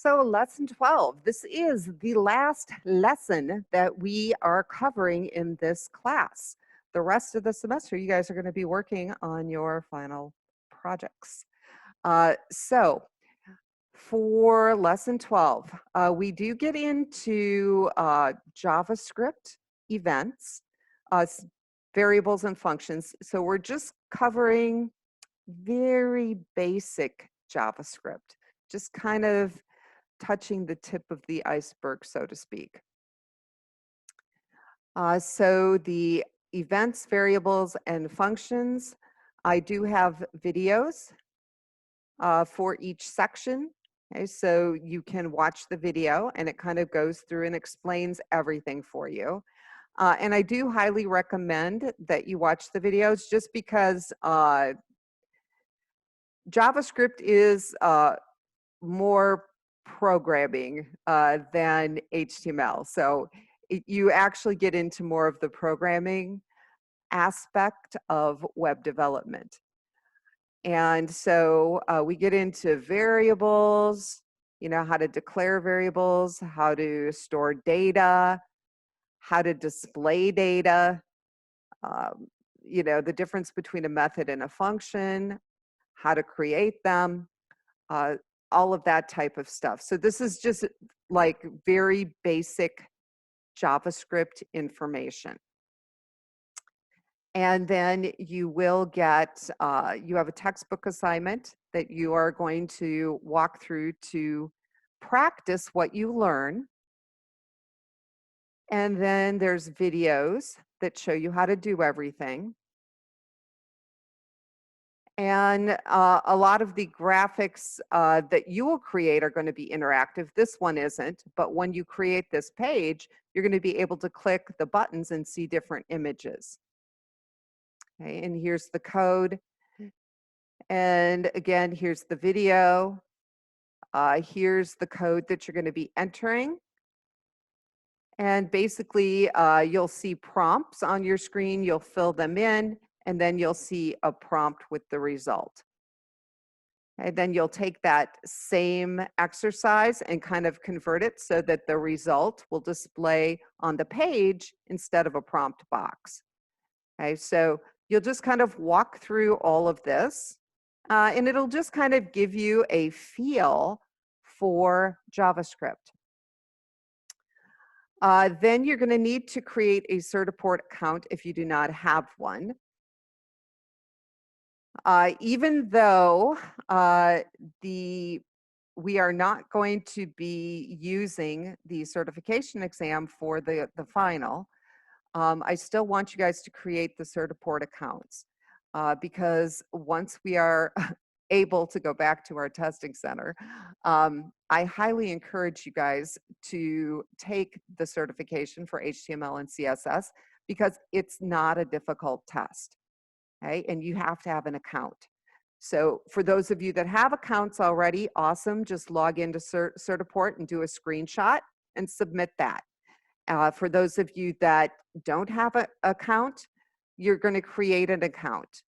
So lesson 12, this is the last lesson that we are covering in this class. The rest of the semester, you guys are going to be working on your final projects. So for lesson 12, we do get into JavaScript events, variables and functions. So we're just covering very basic JavaScript, just kind of touching the tip of the iceberg, so to speak. So the events, variables, and functions, I do have videos for each section. Okay, so you can watch the video and it kind of goes through and explains everything for you. And I do highly recommend that you watch the videos just because JavaScript is more programming than HTML. So you actually get into more of the programming aspect of web development. And so we get into variables, you know, how to declare variables, how to store data, how to display data, you know, the difference between a method and a function, how to create them, all of that type of stuff. So this is just like very basic JavaScript information. And then you will get, you have a textbook assignment that you are going to walk through to practice what you learn. And then there's videos that show you how to do everything. And a lot of the graphics that you will create are going to be interactive. This one isn't, but when you create this page, you're going to be able to click the buttons and see different images. Okay, and here's the code. And again, here's the video. Here's the code that you're going to be entering. And basically, you'll see prompts on your screen. You'll fill them in, and then you'll see a prompt with the result. And then you'll take that same exercise and kind of convert it so that the result will display on the page instead of a prompt box. Okay, so you'll just kind of walk through all of this, and it'll just kind of give you a feel for JavaScript. Then you're going to need to create a Certiport account if you do not have one. Even though we are not going to be using the certification exam for the final, I still want you guys to create the Certiport accounts because once we are able to go back to our testing center, I highly encourage you guys to take the certification for HTML and CSS because it's not a difficult test. Okay, and you have to have an account. So for those of you that have accounts already, awesome, just log into Certiport and do a screenshot and submit that. For those of you that don't have an account, you're going to create an account.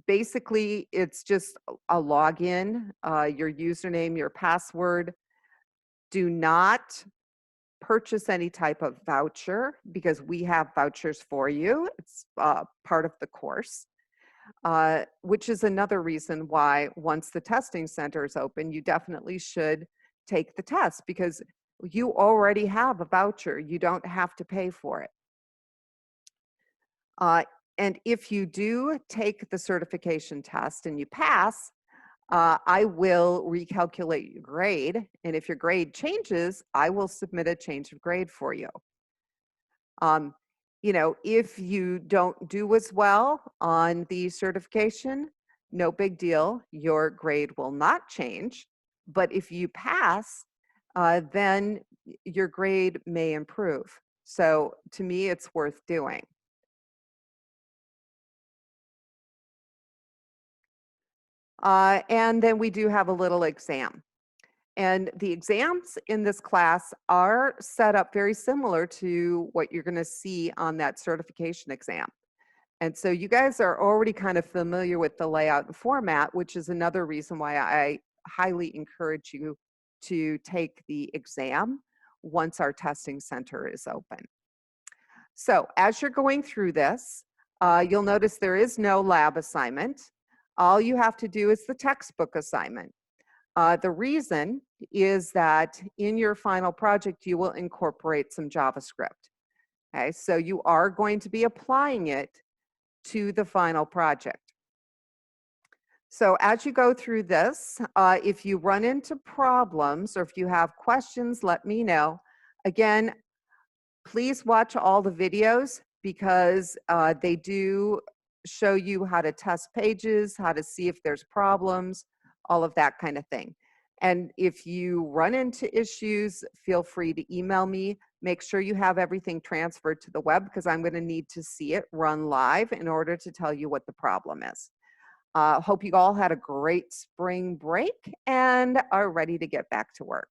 Basically, it's just a login, your username, your password. Do not purchase any type of voucher because we have vouchers for you. It's part of the course, which is another reason why once the testing center is open, you definitely should take the test because you already have a voucher. You don't have to pay for it. And if you do take the certification test and you pass, I will recalculate your grade. And if your grade changes, I will submit a change of grade for you. You know, if you don't do as well on the certification, no big deal. Your grade will not change. But if you pass, then your grade may improve. So to me, it's worth doing. And then we do have a little exam. And the exams in this class are set up very similar to what you're going to see on that certification exam. And so you guys are already kind of familiar with the layout and format, which is another reason why highly encourage you to take the exam once our testing center is open. So as you're going through this, you'll notice there is no lab assignment. All you have to do is the textbook assignment. The reason is that in your final project, you will incorporate some JavaScript. Okay, so you are going to be applying it to the final project. So as you go through this, if you run into problems or if you have questions, let me know. Again, please watch all the videos because they do show you how to test pages, how to see if there's problems, all of that kind of thing. And if you run into issues, feel free to email me. Make sure you have everything transferred to the web because I'm going to need to see it run live in order to tell you what the problem is. Hope you all had a great spring break and are ready to get back to work.